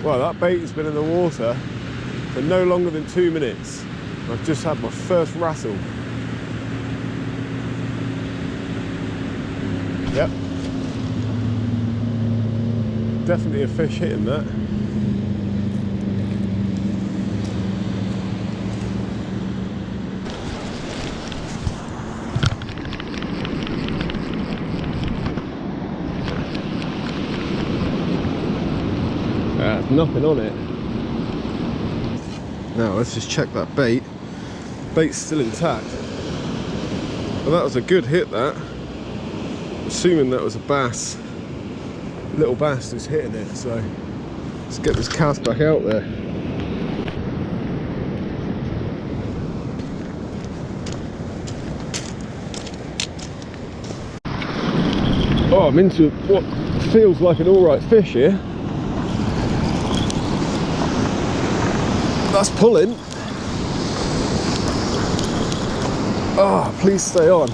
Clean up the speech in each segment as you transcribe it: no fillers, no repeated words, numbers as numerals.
Well, that bait has been in the water for no longer than 2 minutes. I've just had my first rattle. Yep. Definitely a fish hitting that. There's nothing on it. Now let's just check that bait. Bait's still intact. Well, that was a good hit, that. Assuming that was a bass. Little bass who's hitting it, so let's get this cast back out there. Oh, I'm into what feels like an alright fish here. That's pulling. Oh, please stay on.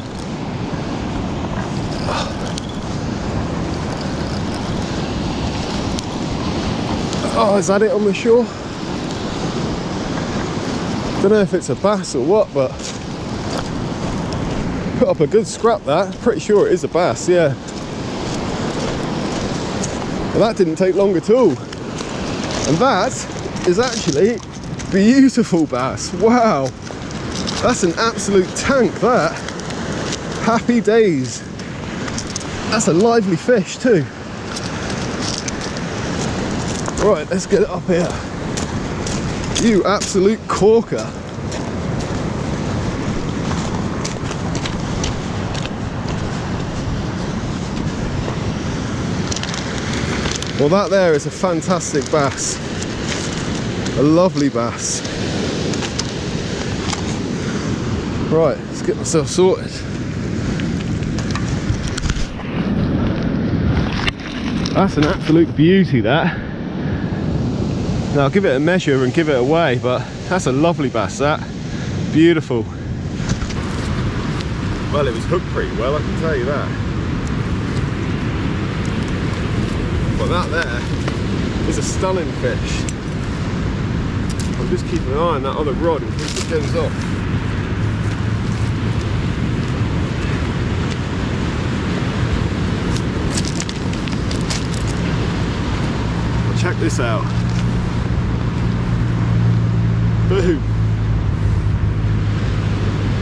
Oh, is that it on the shore? Don't know if it's a bass or what, but put up a good scrap that. Pretty sure it is a bass, yeah. Well, that didn't take long at all. And that is actually beautiful bass. Wow, that's an absolute tank, that. Happy days. That's a lively fish too. Right, let's get it up here. You absolute corker. Well, that there is a fantastic bass. A lovely bass. Right, let's get myself sorted. That's an absolute beauty, that. Now I'll give it a measure and give it away, but that's a lovely bass, that. Beautiful. Well, it was hooked pretty well, I can tell you that. But that there is a stunning fish. I'm just keeping an eye on that other rod in case it goes off. Well, check this out. Boom.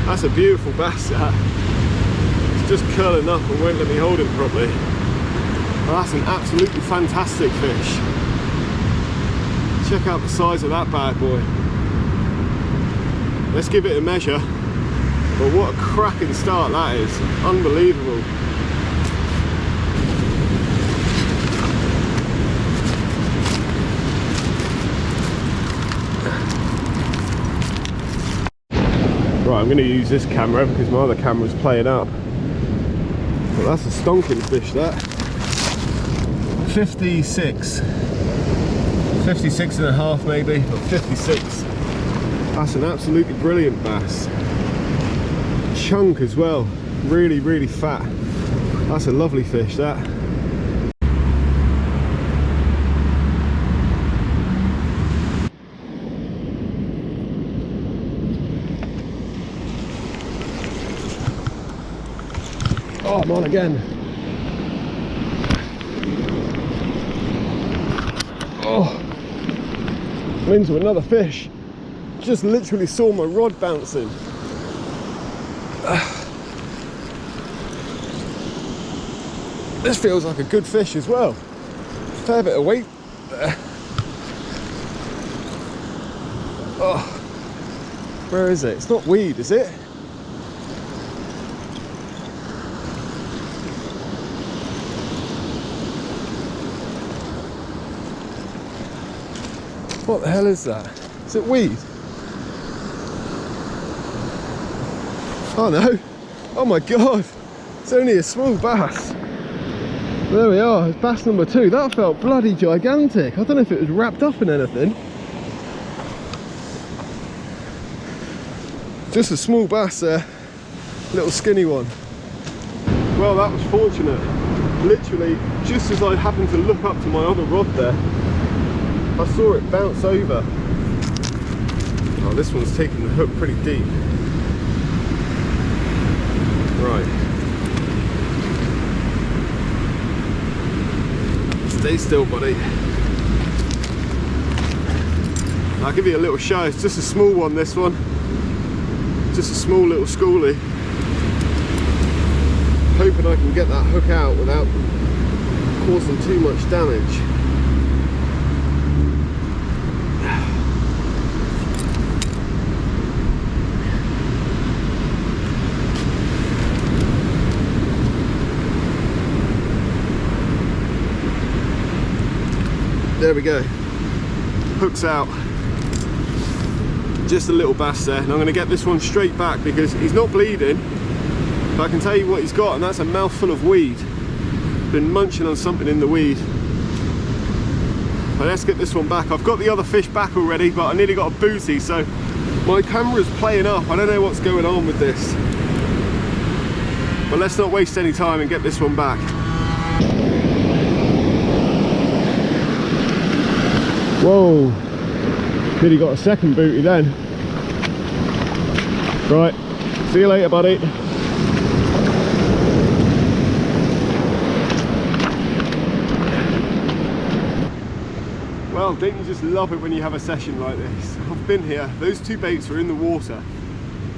That's a beautiful bass, that. It's just curling up and won't let me hold it properly. Well, that's an absolutely fantastic fish. Check out the size of that bad boy. Let's give it a measure. But what a cracking start that is. Unbelievable. Right, I'm going to use this camera because my other camera's playing up. But that's a stonking fish, that. 56. 56 and a half maybe, or 56. That's an absolutely brilliant bass. Chunk as well, really, really fat. That's a lovely fish, that. Oh, I'm on again. Oh, I'm into another fish. Just literally saw my rod bouncing. This feels like a good fish as well. Fair bit of weight there. Oh, where is it? It's not weed, is it? What the hell is that? Is it weed? Oh no! Oh my god! It's only a small bass. There we are, it's bass number 2. That felt bloody gigantic. I don't know if it was wrapped up in anything. Just a small bass there. Little skinny one. Well, that was fortunate. Literally, just as I happened to look up to my other rod there, I saw it bounce over. Oh, this one's taking the hook pretty deep. Right. Stay still, buddy. I'll give you a little show. It's just a small one, this one. Just a small little schoolie. Hoping I can get that hook out without causing too much damage. There we go. Hook's out. Just a little bass there, and I'm going to get this one straight back because he's not bleeding. But I can tell you what he's got, and that's a mouthful of weed. Been munching on something in the weed. But let's get this one back. I've got the other fish back already, but I nearly got a booty, so my camera's playing up. I don't know what's going on with this. But let's not waste any time and get this one back. Whoa, nearly got a second booty then. Right, see you later, buddy. Well, don't you just love it when you have a session like this? I've been here, those two baits were in the water.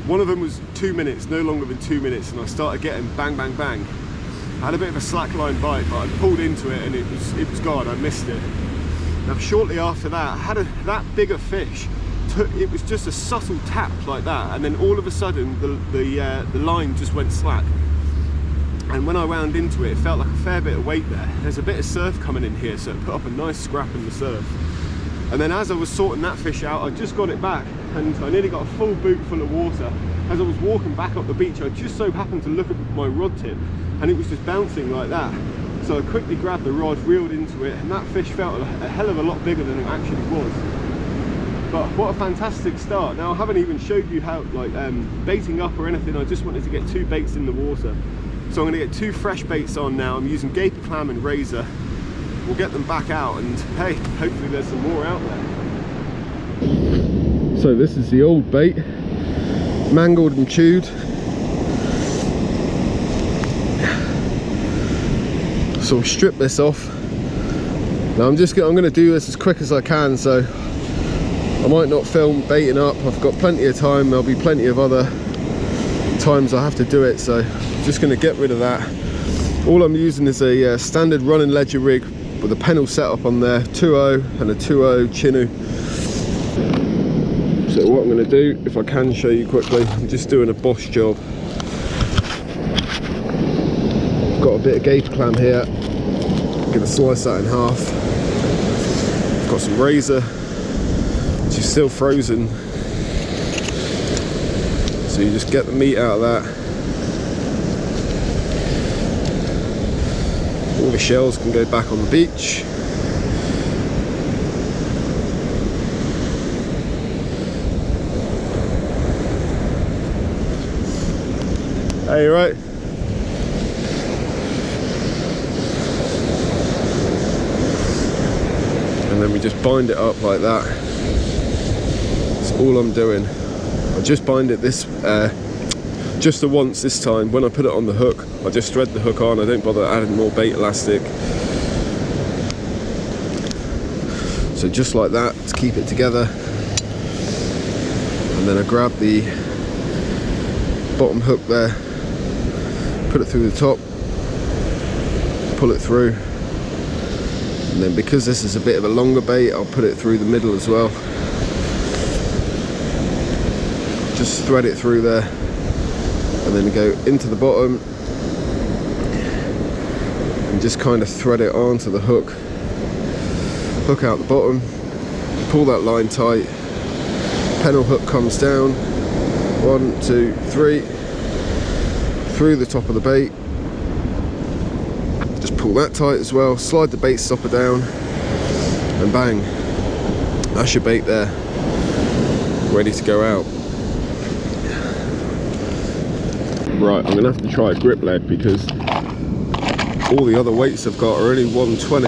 One of them was 2 minutes, no longer than 2 minutes, and I started getting bang, bang, bang. I had a bit of a slackline bite, but I pulled into it and it was gone, I missed it. Now shortly after that, I had that bigger fish. It was just a subtle tap like that, and then all of a sudden the line just went slack. And when I wound into it, it felt like a fair bit of weight there. There's a bit of surf coming in here, so it put up a nice scrap in the surf. And then as I was sorting that fish out, I just got it back, and I nearly got a full boot full of water. As I was walking back up the beach, I just so happened to look at my rod tip, and it was just bouncing like that. So I quickly grabbed the rod, reeled into it, and that fish felt a hell of a lot bigger than it actually was. But what a fantastic start. Now I haven't even showed you how, like, baiting up or anything. I just wanted to get 2 baits in the water. So I'm going to get 2 fresh baits on now. I'm using Gaper Clam and Razor. We'll get them back out, and hey, hopefully there's some more out there. So this is the old bait, mangled and chewed. So I'll strip this off. Now I'm going to do this as quick as I can, so I might not film baiting up. I've got plenty of time. There'll be plenty of other times I have to do it, so I'm just going to get rid of that. All I'm using is a standard running ledger rig with a pennel setup on there, 2.0 and a 2.0 Chinu. So what I'm going to do, if I can show you quickly, I'm just doing a Bosch job. Got a bit of Gaper Clam here. I'm going to slice that in half. I've got some Razor, which is still frozen. So you just get the meat out of that. All the shells can go back on the beach. Hey, you right? And then we just bind it up like that. That's all I'm doing. I just bind it this just the once this time. When I put it on the hook, I just thread the hook on. I don't bother adding more bait elastic. So just like that, to keep it together. And then I grab the bottom hook there, put it through the top, pull it through. And then because this is a bit of a longer bait, I'll put it through the middle as well. Just thread it through there, and then go into the bottom and just kind of thread it onto the hook. Hook out the bottom, pull that line tight, pennel hook comes down, 1, 2, 3, through the top of the bait. Just pull that tight as well, slide the bait stopper down, and bang, that's your bait there, ready to go out. Right, I'm going to have to try a grip leg because all the other weights I've got are only 120.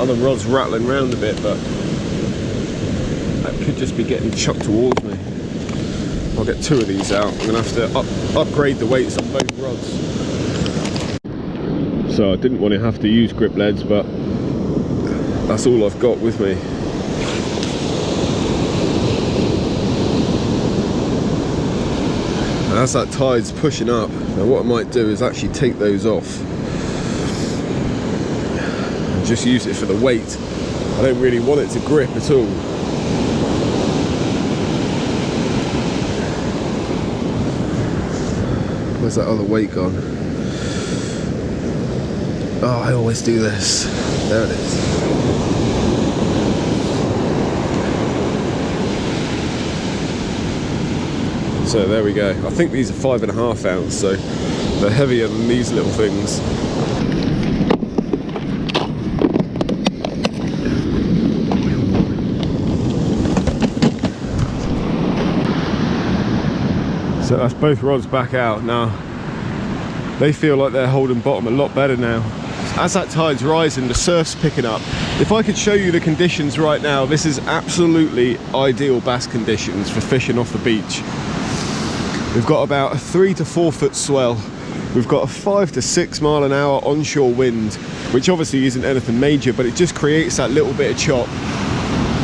other rod's rattling around a bit, but that could just be getting chucked towards me. I'll get 2 of these out. I'm going to have to upgrade the weights on both rods. So I didn't want to have to use grip leads, but that's all I've got with me. And as that tide's pushing up, now what I might do is actually take those off and just use it for the weight. I don't really want it to grip at all. Where's that other weight gone? Oh, I always do this. There it is. So there we go. I think these are 5.5 ounce, so they're heavier than these little things. So that's both rods back out now. They feel like they're holding bottom a lot better now. As that tide's rising, the surf's picking up. If I could show you the conditions right now, this is absolutely ideal bass conditions for fishing off the beach. We've got about a 3 to 4 foot swell. We've got a 5 to 6 mile an hour onshore wind, which obviously isn't anything major, but it just creates that little bit of chop.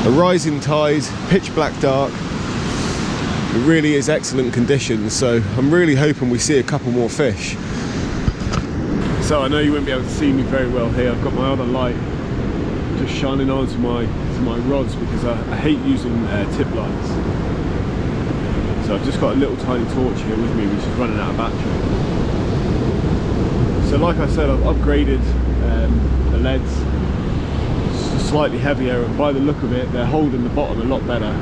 A rising tide, pitch black dark. It really is excellent conditions, so I'm really hoping we see a couple more fish. So I know you wouldn't be able to see me very well here. I've got my other light just shining onto my rods because I hate using tip lights. So I've just got a little tiny torch here with me, which is running out of battery. So like I said, I've upgraded the leads, slightly heavier, and by the look of it, they're holding the bottom a lot better.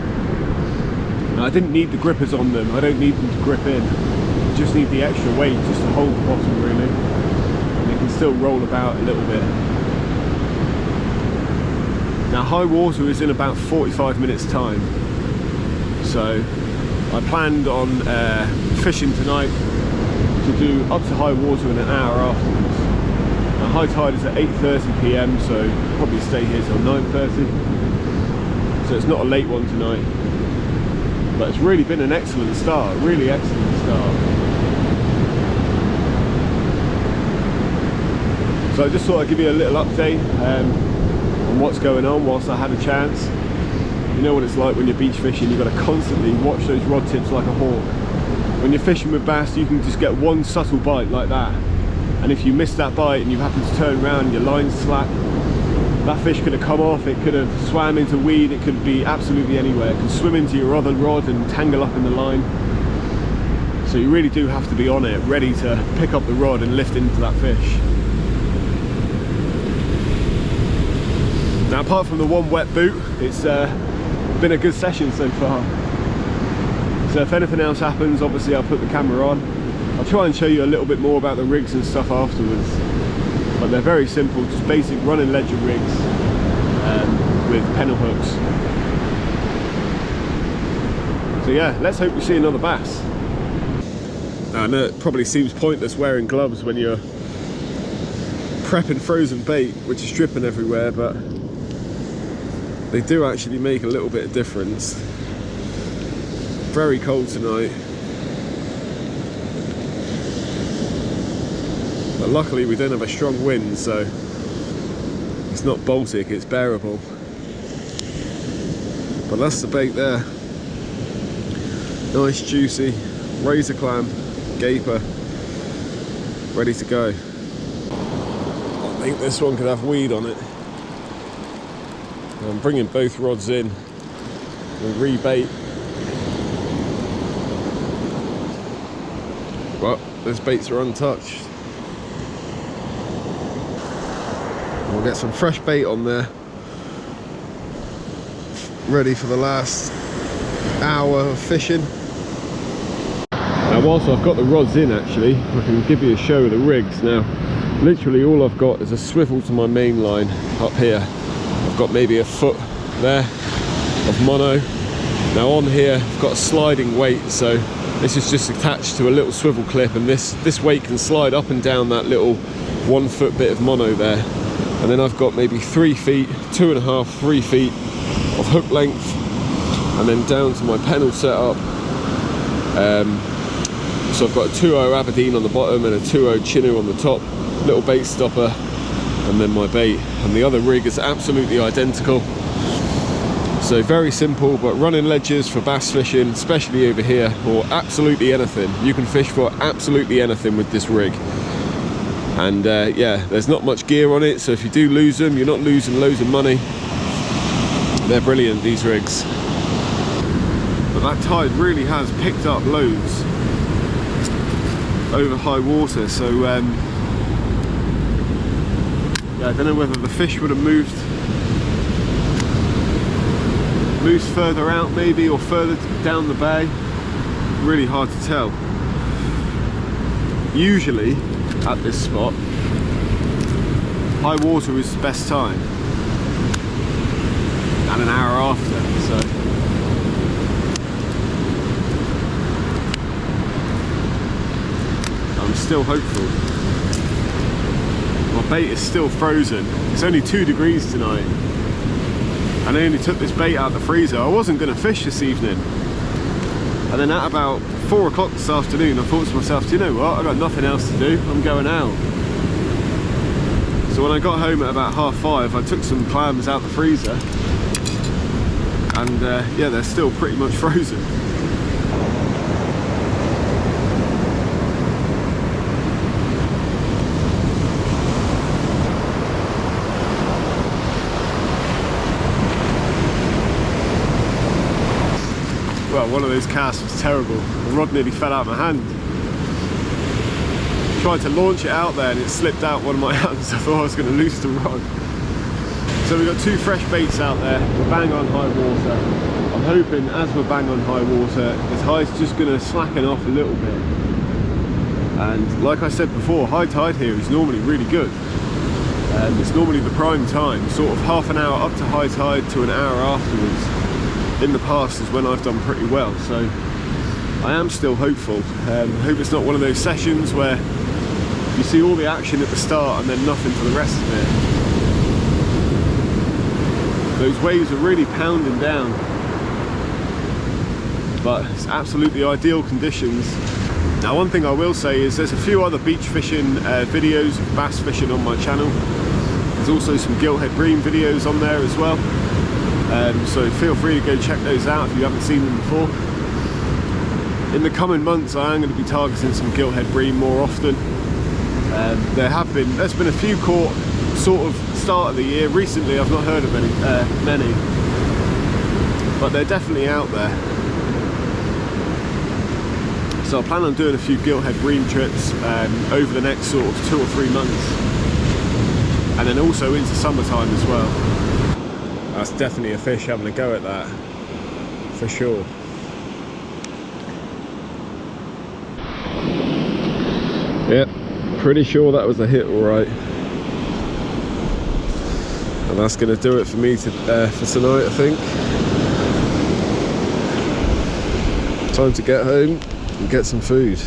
Now, I didn't need the grippers on them. I don't need them to grip in. I just need the extra weight just to hold the bottom, really. And they can still roll about a little bit. Now, high water is in about 45 minutes time. So I planned on fishing tonight to do up to high water in an hour afterwards. Now, high tide is at 8:30 PM, so probably stay here till 9:30. So it's not a late one tonight. But it's really been an excellent start, really excellent start. So I just thought I'd give you a little update on what's going on whilst I had a chance. You know what it's like when you're beach fishing, you've got to constantly watch those rod tips like a hawk. When you're fishing with bass, you can just get one subtle bite like that. And if you miss that bite and you happen to turn around and your line's slack, that fish could have come off, it could have swam into weed, it could be absolutely anywhere. It could swim into your other rod and tangle up in the line. So you really do have to be on it, ready to pick up the rod and lift into that fish. Now, apart from the one wet boot, it's been a good session so far. So if anything else happens, obviously I'll put the camera on. I'll try and show you a little bit more about the rigs and stuff afterwards. But they're very simple, just basic running ledger rigs with pennel hooks. So yeah, let's hope we see another bass. Now, I know it probably seems pointless wearing gloves when you're prepping frozen bait, which is dripping everywhere, but they do actually make a little bit of difference. Very cold tonight. But luckily we don't have a strong wind, so it's not Baltic, it's bearable. But that's the bait there. Nice juicy razor clam, gaper, ready to go. I think this one could have weed on it. I'm bringing both rods in and rebait. But those baits are untouched. We'll get some fresh bait on there, ready for the last hour of fishing. Now, whilst I've got the rods in, actually, I can give you a show of the rigs. Now, literally all I've got is a swivel to my main line up here. I've got maybe a foot there of mono. Now on here I've got a sliding weight, so this is just attached to a little swivel clip, and this weight can slide up and down that little 1 foot bit of mono there. And then I've got maybe 3 feet, 2.5, 3 feet of hook length, and then down to my pennel setup. So I've got a 2.0 Aberdeen on the bottom and a 2.0 Chinu on the top, little bait stopper, and then my bait. And the other rig is absolutely identical. So very simple, but running ledges for bass fishing, especially over here, or absolutely anything. You can fish for absolutely anything with this rig. And yeah, there's not much gear on it, so if you do lose them, you're not losing loads of money. They're brilliant, these rigs. But that tide really has picked up loads over high water, so yeah, I don't know whether the fish would have moved further out maybe, or further down the bay. Really hard to tell. Usually at this spot, high water is the best time, and an hour after, so I'm still hopeful. My bait is still frozen. It's only 2 degrees tonight, and I only took this bait out the freezer. I wasn't going to fish this evening, and then at about 4 o'clock this afternoon I thought to myself, do you know what, I've got nothing else to do, I'm going out. So when I got home at about 5:30, I took some clams out the freezer, and yeah, they're still pretty much frozen. Well, one of those casts was terrible. The rod nearly fell out of my hand. Tried to launch it out there and it slipped out one of my hands. I thought I was going to lose the rod. So we've got 2 fresh baits out there. We're bang on high water. I'm hoping as we're bang on high water, the tide's just going to slacken off a little bit. And like I said before, high tide here is normally really good. It's normally the prime time, sort of half an hour up to high tide to an hour afterwards. In the past is when I've done pretty well, so I am still hopeful. I hope it's not one of those sessions where you see all the action at the start and then nothing for the rest of it. Those waves are really pounding down, but it's absolutely ideal conditions. Now, one thing I will say is there's a few other beach fishing videos of bass fishing on my channel. There's also some gillhead bream videos on there as well. So feel free to go check those out if you haven't seen them before. In the coming months I am going to be targeting some gillhead bream more often. There's been a few caught sort of start of the year. Recently I've not heard of many, but they're definitely out there. So I plan on doing a few gillhead bream trips over the next sort of 2 or 3 months, and then also into summertime as well. That's definitely a fish having a go at that, for sure. Yep, pretty sure that was a hit all right. And that's going to do it for me for tonight, I think. Time to get home and get some food.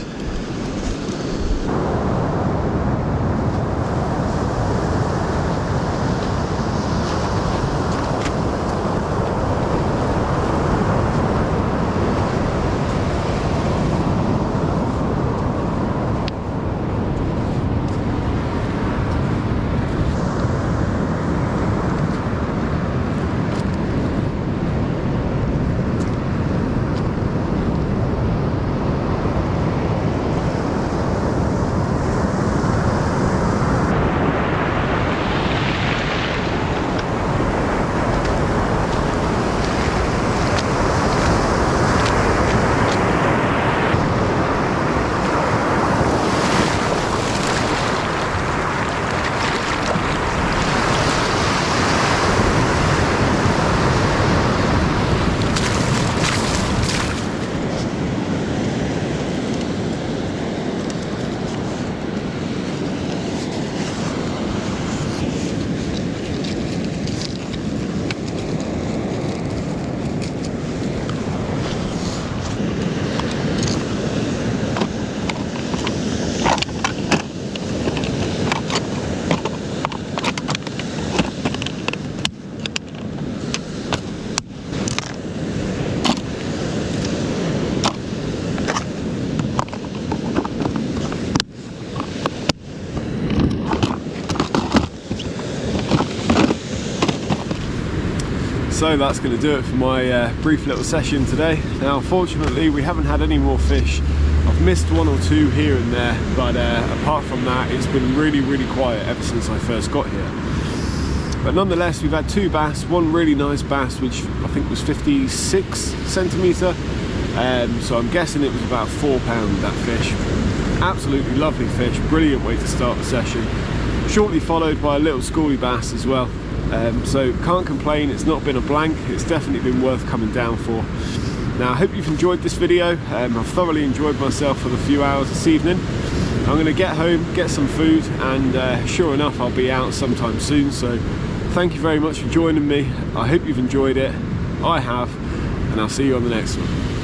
So that's going to do it for my brief little session today. Now unfortunately we haven't had any more fish. I've missed one or two here and there, but apart from that it's been really quiet ever since I first got here. But nonetheless, we've had 2 bass, one really nice bass which I think was 56 centimetre, so I'm guessing it was about £4 that fish. Absolutely lovely fish, brilliant way to start the session. Shortly followed by a little schoolie bass as well. So can't complain, it's not been a blank, it's definitely been worth coming down for. Now I hope you've enjoyed this video. I've thoroughly enjoyed myself for the few hours this evening. I'm going to get home, get some food, and sure enough I'll be out sometime soon. So thank you very much for joining me. I hope you've enjoyed it. I have, and I'll see you on the next one.